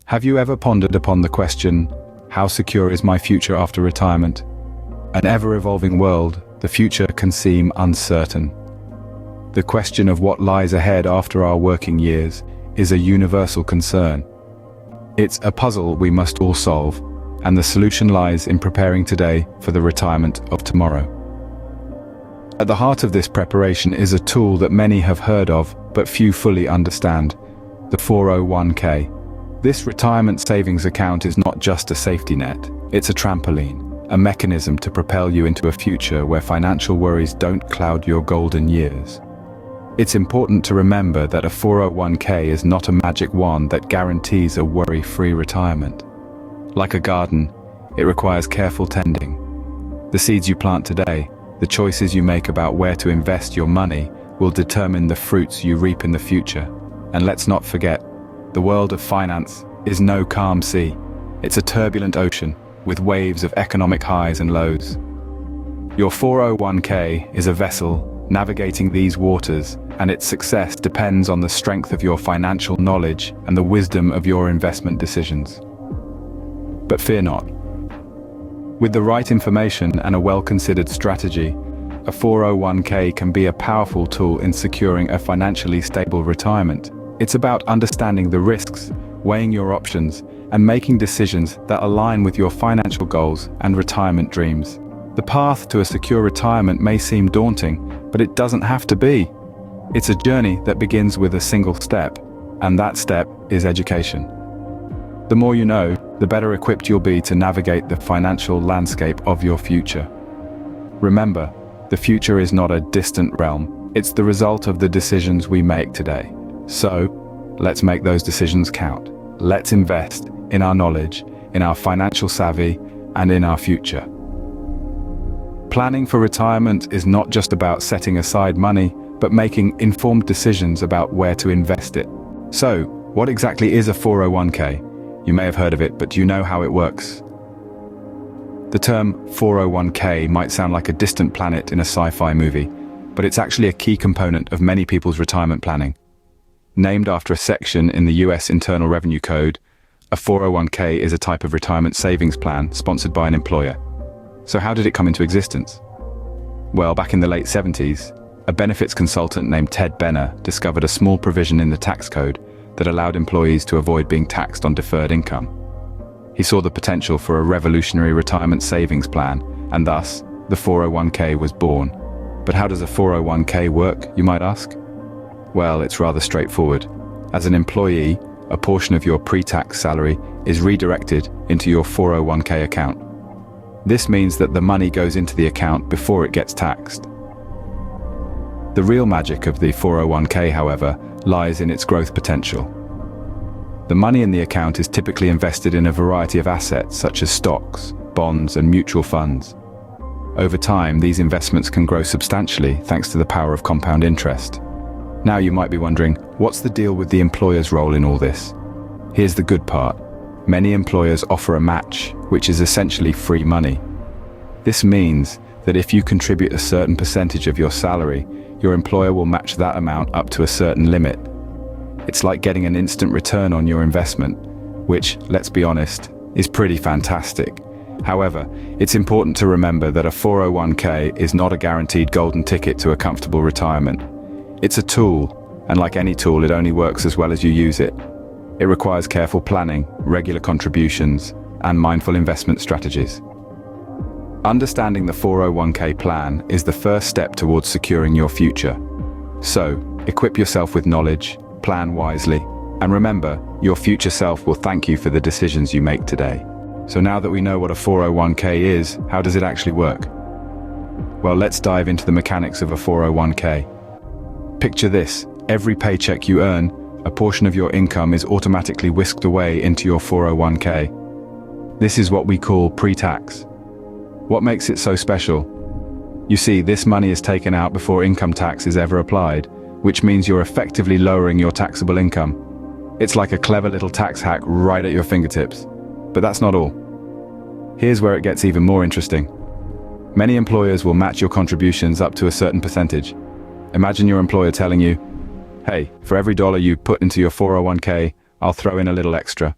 Have you ever pondered upon the question, how secure is my future after retirement? An ever-evolving world, the future can seem uncertain. The question of what lies ahead after our working years is a universal concern. It's a puzzle we must all solve, and the solution lies in preparing today for the retirement of tomorrow. At the heart of this preparation is a tool that many have heard of, but few fully understand: the 401k. This retirement savings account is not just a safety net, it's a trampoline, a mechanism to propel you into a future where financial worries don't cloud your golden years. It's important to remember that a 401k is not a magic wand that guarantees a worry-free retirement. Like a garden, it requires careful tending. The seeds you plant today, the choices you make about where to invest your money, will determine the fruits you reap in the future. And let's not forget, the world of finance is no calm sea. It's a turbulent ocean with waves of economic highs and lows. Your 401k is a vessel navigating these waters, and its success depends on the strength of your financial knowledge and the wisdom of your investment decisions. But fear not. With the right information and a well-considered strategy, a 401k can be a powerful tool in securing a financially stable retirement. It's about understanding the risks, weighing your options, and making decisions that align with your financial goals and retirement dreams. The path to a secure retirement may seem daunting, but it doesn't have to be. It's a journey that begins with a single step, and that step is education. The more you know, the better equipped you'll be to navigate the financial landscape of your future. Remember, the future is not a distant realm, it's the result of the decisions we make today. So, let's make those decisions count. Let's invest in our knowledge, in our financial savvy, and in our future. Planning for retirement is not just about setting aside money, but making informed decisions about where to invest it. So, what exactly is a 401k? You may have heard of it, but do you know how it works? The term 401k might sound like a distant planet in a sci-fi movie, but it's actually a key component of many people's retirement planning. Named after a section in the US Internal Revenue Code, a 401k is a type of retirement savings plan sponsored by an employer. So how did it come into existence? Well, back in the late 70s, a benefits consultant named Ted Benner discovered a small provision in the tax code that allowed employees to avoid being taxed on deferred income. He saw the potential for a revolutionary retirement savings plan, and thus, the 401k was born. But how does a 401k work, you might ask? Well, it's rather straightforward. As an employee, a portion of your pre-tax salary is redirected into your 401k account. This means that the money goes into the account before it gets taxed. The real magic of the 401k, however, lies in its growth potential. The money in the account is typically invested in a variety of assets such as stocks, bonds, and mutual funds. Over time, these investments can grow substantially thanks to the power of compound interest. Now you might be wondering, what's the deal with the employer's role in all this? Here's the good part. Many employers offer a match, which is essentially free money. This means that if you contribute a certain percentage of your salary, your employer will match that amount up to a certain limit. It's like getting an instant return on your investment, which, let's be honest, is pretty fantastic. However, it's important to remember that a 401k is not a guaranteed golden ticket to a comfortable retirement. It's a tool, and like any tool, it only works as well as you use it. It requires careful planning, regular contributions, and mindful investment strategies. Understanding the 401k plan is the first step towards securing your future. So, equip yourself with knowledge, plan wisely, and remember, your future self will thank you for the decisions you make today. So now that we know what a 401k is, how does it actually work? Well, let's dive into the mechanics of a 401k. Picture this: every paycheck you earn, a portion of your income is automatically whisked away into your 401k. This is what we call pre-tax. What makes it so special? You see, this money is taken out before income tax is ever applied, which means you're effectively lowering your taxable income. It's like a clever little tax hack right at your fingertips. But that's not all. Here's where it gets even more interesting. Many employers will match your contributions up to a certain percentage. Imagine your employer telling you, "Hey, for every dollar you put into your 401k, I'll throw in a little extra."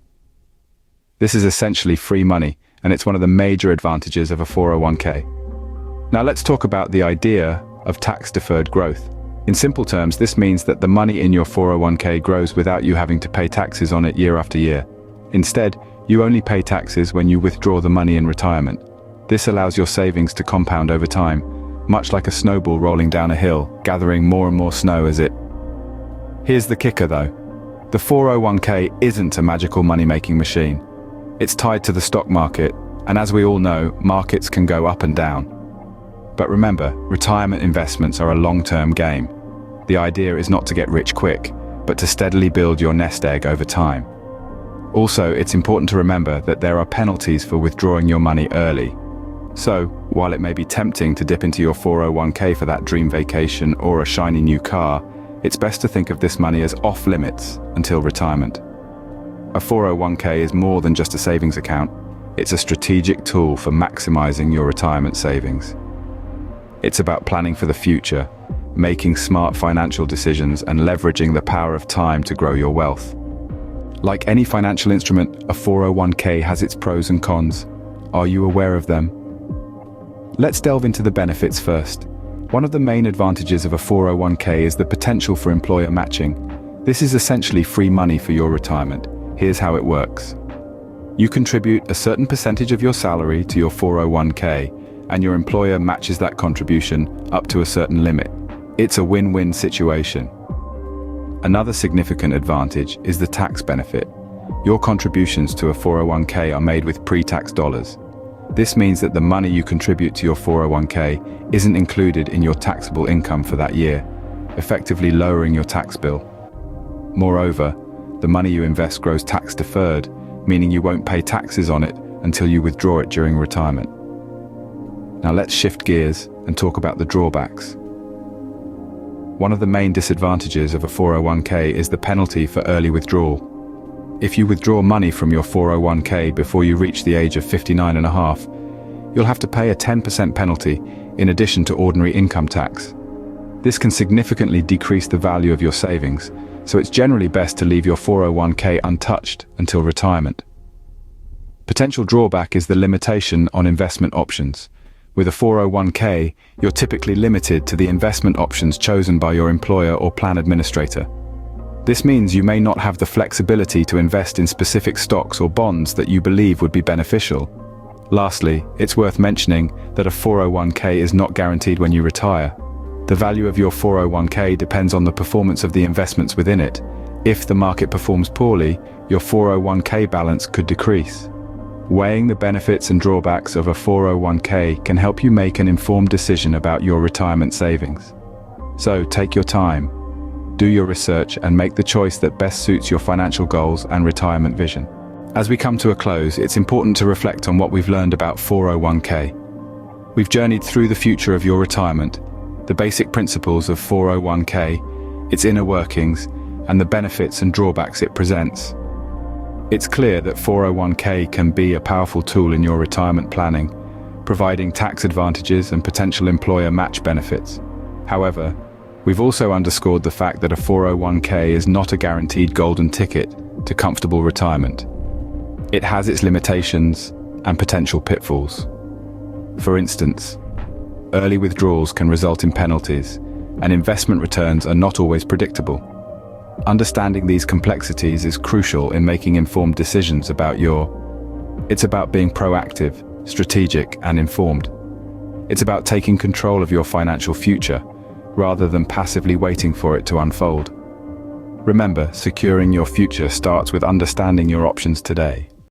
This is essentially free money, and it's one of the major advantages of a 401k. Now let's talk about the idea of tax-deferred growth. In simple terms, this means that the money in your 401k grows without you having to pay taxes on it year after year. Instead, you only pay taxes when you withdraw the money in retirement. This allows your savings to compound over time, much like a snowball rolling down a hill, gathering more and more snow as it. Here's the kicker though. The 401k isn't a magical money-making machine. It's tied to the stock market, and as we all know, markets can go up and down. But remember, retirement investments are a long-term game. The idea is not to get rich quick, but to steadily build your nest egg over time. Also, it's important to remember that there are penalties for withdrawing your money early. So, while it may be tempting to dip into your 401k for that dream vacation or a shiny new car, it's best to think of this money as off-limits until retirement. A 401k is more than just a savings account. It's a strategic tool for maximizing your retirement savings. It's about planning for the future, making smart financial decisions, and leveraging the power of time to grow your wealth. Like any financial instrument, a 401k has its pros and cons. Are you aware of them? Let's delve into the benefits first. One of the main advantages of a 401k is the potential for employer matching. This is essentially free money for your retirement. Here's how it works. You contribute a certain percentage of your salary to your 401k, and your employer matches that contribution up to a certain limit. It's a win-win situation. Another significant advantage is the tax benefit. Your contributions to a 401k are made with pre-tax dollars. This means that the money you contribute to your 401k isn't included in your taxable income for that year, effectively lowering your tax bill. Moreover, the money you invest grows tax-deferred, meaning you won't pay taxes on it until you withdraw it during retirement. Now let's shift gears and talk about the drawbacks. One of the main disadvantages of a 401k is the penalty for early withdrawal. If you withdraw money from your 401k before you reach the age of 59 and a half, you'll have to pay a 10% penalty in addition to ordinary income tax. This can significantly decrease the value of your savings, so it's generally best to leave your 401k untouched until retirement. Potential drawback is the limitation on investment options. With a 401k, you're typically limited to the investment options chosen by your employer or plan administrator. This means you may not have the flexibility to invest in specific stocks or bonds that you believe would be beneficial. Lastly, it's worth mentioning that a 401k is not guaranteed when you retire. The value of your 401k depends on the performance of the investments within it. If the market performs poorly, your 401k balance could decrease. Weighing the benefits and drawbacks of a 401k can help you make an informed decision about your retirement savings. So take your time, do your research, and make the choice that best suits your financial goals and retirement vision. As we come to a close, it's important to reflect on what we've learned about 401k. We've journeyed through the future of your retirement, the basic principles of 401k, its inner workings, and the benefits and drawbacks it presents. It's clear that 401k can be a powerful tool in your retirement planning, providing tax advantages and potential employer match benefits. However, we've also underscored the fact that a 401k is not a guaranteed golden ticket to comfortable retirement. It has its limitations and potential pitfalls. For instance, early withdrawals can result in penalties, and investment returns are not always predictable. Understanding these complexities is crucial in making informed decisions about It's about being proactive, strategic, and informed. It's about taking control of your financial future, rather than passively waiting for it to unfold. Remember, securing your future starts with understanding your options today.